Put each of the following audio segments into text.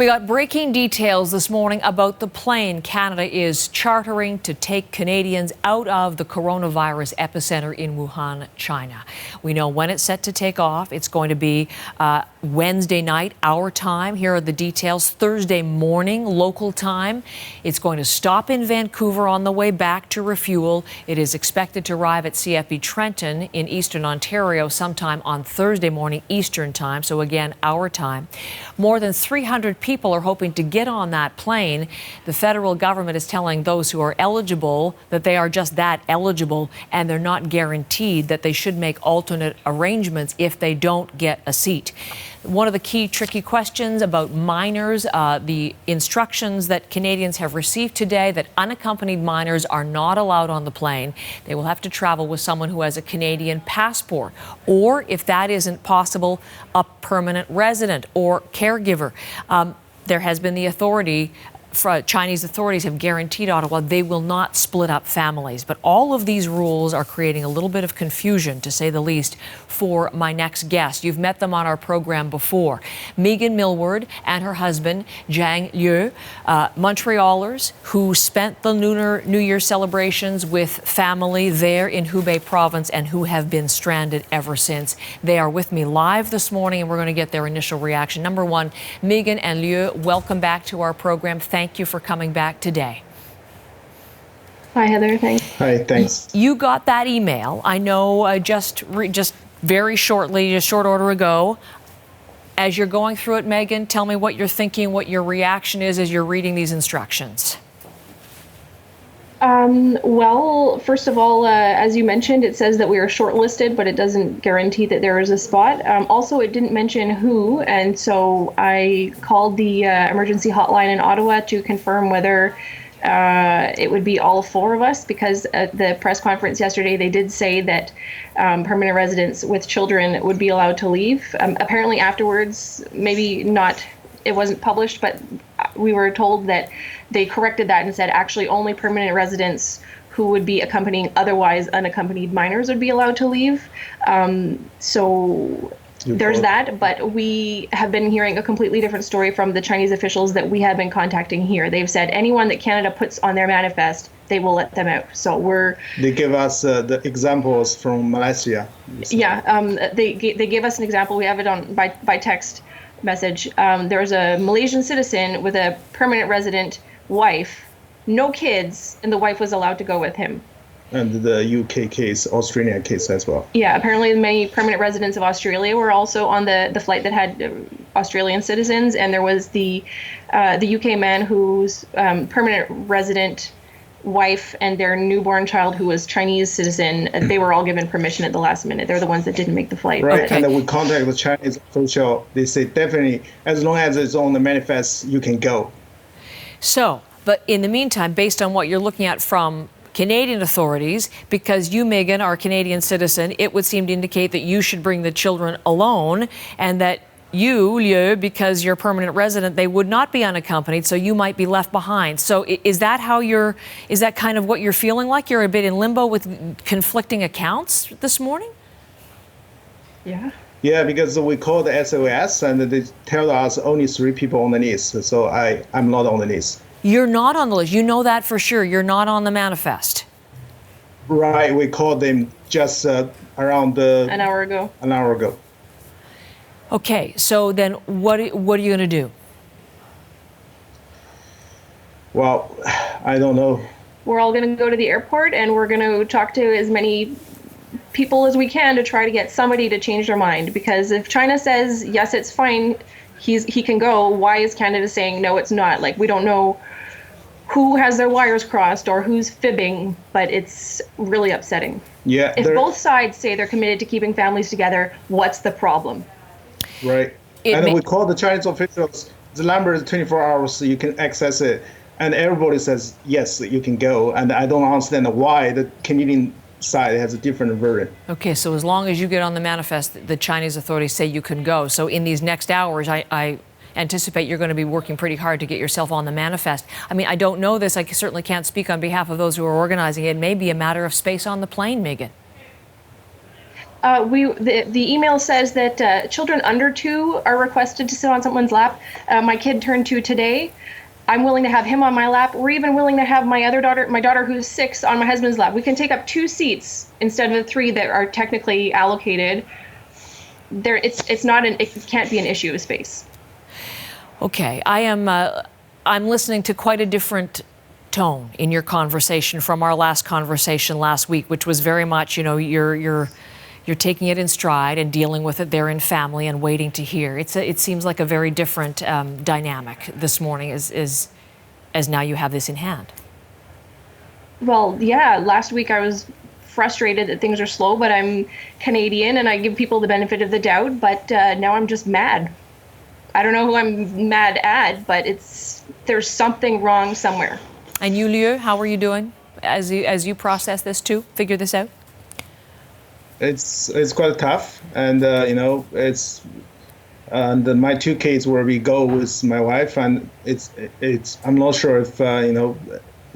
We got breaking details this morning about the plane Canada is chartering to take Canadians out of the coronavirus epicenter in Wuhan, China. We know when it's set to take off. It's going to be Wednesday night, our time. Here are the details. Thursday morning, local time. It's going to stop in Vancouver on the way back to refuel. It is expected to arrive at CFB Trenton in Eastern Ontario sometime on Thursday morning, Eastern time. So again, our time. More than 300 people are hoping to get on that plane. The federal government is telling those who are eligible that they are just that, eligible, and they're not guaranteed that they should make alternate arrangements if they don't get a seat. One of the key tricky questions about minors, the instructions that Canadians have received today that unaccompanied minors are not allowed on the plane. They will have to travel with someone who has a Canadian passport, or if that isn't possible, a permanent resident or caregiver. There has been the authority, Chinese authorities have guaranteed Ottawa they will not split up families. But all of these rules are creating a little bit of confusion, to say the least, for my next guest. You've met them on our program before. Megan Millward and her husband, Zhang Liu, Montrealers who spent the Lunar New Year celebrations with family there in Hubei province and who have been stranded ever since. They are with me live this morning, and we're going to get their initial reaction. Number one, Megan and Liu, welcome back to our program. Thank you for coming back today. Hi, Heather. Thanks. Hi, thanks. You got that email. I know just very shortly, a short order ago. As you're going through it, Megan, tell me what you're thinking, what your reaction is as you're reading these instructions. Well, first of all, as you mentioned, it says that we are shortlisted, but it doesn't guarantee that there is a spot. Also, it didn't mention who, and so I called the emergency hotline in Ottawa to confirm whether it would be all four of us, because at the press conference yesterday, they did say that permanent residents with children would be allowed to leave. Apparently afterwards, maybe not, it wasn't published, but we were told that they corrected that and said actually only permanent residents who would be accompanying otherwise unaccompanied minors would be allowed to leave. So there's that, but we have been hearing a completely different story from the Chinese officials that we have been contacting here. They've said anyone that Canada puts on their manifest, they will let them out. So they give us the examples from Malaysia. Yeah, they gave us an example. We have it on by text message. There's a Malaysian citizen with a permanent resident wife, no kids, and the wife was allowed to go with him. And the UK case, Australian case as well. Yeah, apparently many permanent residents of Australia were also on the flight that had Australian citizens, and there was the UK man whose permanent resident wife and their newborn child who was Chinese citizen. They were all given permission at the last minute. They're the ones that didn't make the flight. Right, Okay. And then we contact the Chinese official. They say definitely, as long as it's on the manifest, you can go. So, but in the meantime, based on what you're looking at from Canadian authorities, because you, Megan, are a Canadian citizen, it would seem to indicate that you should bring the children alone, and that you, Liu, because you're a permanent resident, they would not be unaccompanied, so you might be left behind. So is that kind of what you're feeling like? You're a bit in limbo with conflicting accounts this morning? Yeah. Yeah, because we called the SOS and they tell us only 3 people on the list. So I'm not on the list. You're not on the list. You know that for sure. You're not on the manifest. Right. We called them just around an hour ago. An hour ago. Okay. So then what are you going to do? Well, I don't know. We're all going to go to the airport and we're going to talk to as many people as we can to try to get somebody to change their mind. Because if China says, yes, it's fine, he can go, why is Canada saying, no, it's not? Like, we don't know who has their wires crossed or who's fibbing, but it's really upsetting. Yeah. If both sides say they're committed to keeping families together, what's the problem? Right. And we call the Chinese officials, the number is 24 hours, so you can access it. And everybody says, yes, you can go. And I don't understand why the Canadian side has a different version. Okay, so as long as you get on the manifest, the Chinese authorities say you can go. So in these next hours, I anticipate you're going to be working pretty hard to get yourself on the manifest. I mean, I don't know this. I certainly can't speak on behalf of those who are organizing it. It may be a matter of space on the plane, Megan. The email says that children under 2 are requested to sit on someone's lap. My kid turned 2 today. I'm willing to have him on my lap. We're even willing to have my daughter who's 6, on my husband's lap. We can take up 2 seats instead of the 3 that are technically allocated. It can't be an issue of space. Okay, I'm listening to quite a different tone in your conversation from our last conversation last week, which was very much, you're taking it in stride and dealing with it there in family and waiting to hear. It seems like a very different dynamic this morning as now you have this in hand. Well, yeah, last week I was frustrated that things are slow, but I'm Canadian and I give people the benefit of the doubt, but now I'm just mad. I don't know who I'm mad at, but there's something wrong somewhere. And you, Liu, how are you doing as you process this too, figure this out? It's quite tough, and and my 2 kids where we go with my wife, and I'm not sure if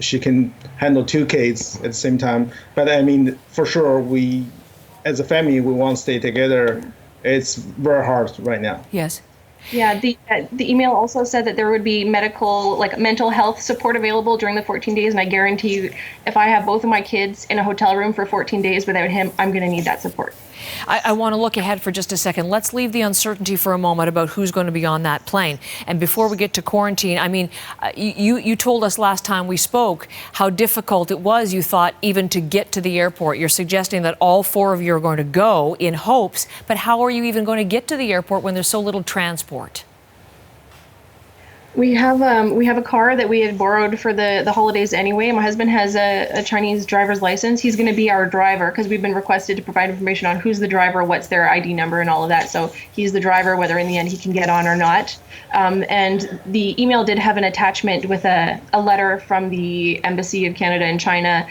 she can handle 2 kids at the same time. But I mean, for sure, we as a family we want to stay together. It's very hard right now. Yes. Yeah, the email also said that there would be mental health support available during the 14 days, and I guarantee you, if I have both of my kids in a hotel room for 14 days without him, I'm going to need that support. I want to look ahead for just a second. Let's leave the uncertainty for a moment about who's going to be on that plane. And before we get to quarantine, I mean, you told us last time we spoke how difficult it was, you thought, even to get to the airport. You're suggesting that all 4 of you are going to go in hopes, but how are you even going to get to the airport when there's so little transport? We have a car that we had borrowed for the holidays anyway. My husband has a Chinese driver's license. He's going to be our driver because we've been requested to provide information on who's the driver, what's their ID number, and all of that. So he's the driver, whether in the end he can get on or not. And the email did have an attachment with a letter from the Embassy of Canada in China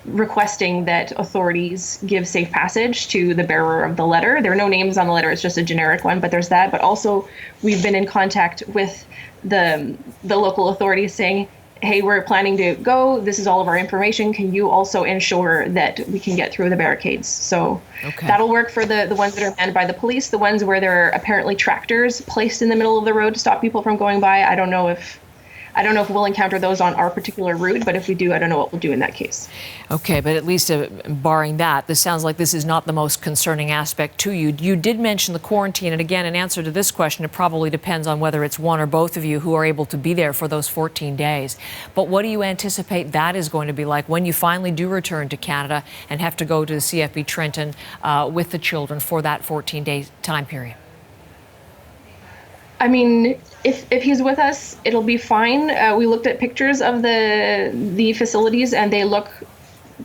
requesting that authorities give safe passage to the bearer of the letter. There are no names on the letter. It's just a generic one, but there's that. But also we've been in contact with the local authorities saying, hey, we're planning to go. This is all of our information. Can you also ensure that we can get through the barricades? So that'll work for the ones that are manned by the police, the ones where there are apparently tractors placed in the middle of the road to stop people from going by. I don't know if we'll encounter those on our particular route, but if we do, I don't know what we'll do in that case. Okay, but at least barring that, this sounds like this is not the most concerning aspect to you. You did mention the quarantine, and again, in answer to this question, it probably depends on whether it's one or both of you who are able to be there for those 14 days. But what do you anticipate that is going to be like when you finally do return to Canada and have to go to the CFB Trenton with the children for that 14-day time period? I mean, if he's with us, it'll be fine. We looked at pictures of the facilities and they look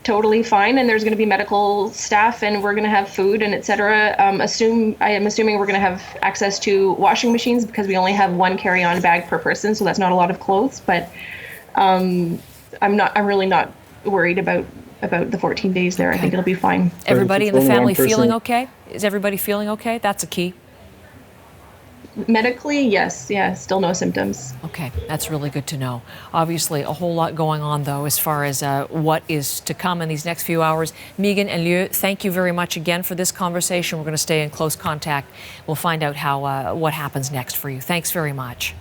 totally fine. And there's going to be medical staff and we're going to have food and et cetera. I am assuming we're going to have access to washing machines because we only have 1 carry-on bag per person. So that's not a lot of clothes, but I'm really not worried about the 14 days there. I think it'll be fine. Everybody in the family feeling okay? Is everybody feeling okay? That's a key. Medically, yes. Yeah, still no symptoms. Okay, that's really good to know. Obviously, a whole lot going on, though, as far as what is to come in these next few hours. Megan and Liu, thank you very much again for this conversation. We're going to stay in close contact. We'll find out what happens next for you. Thanks very much.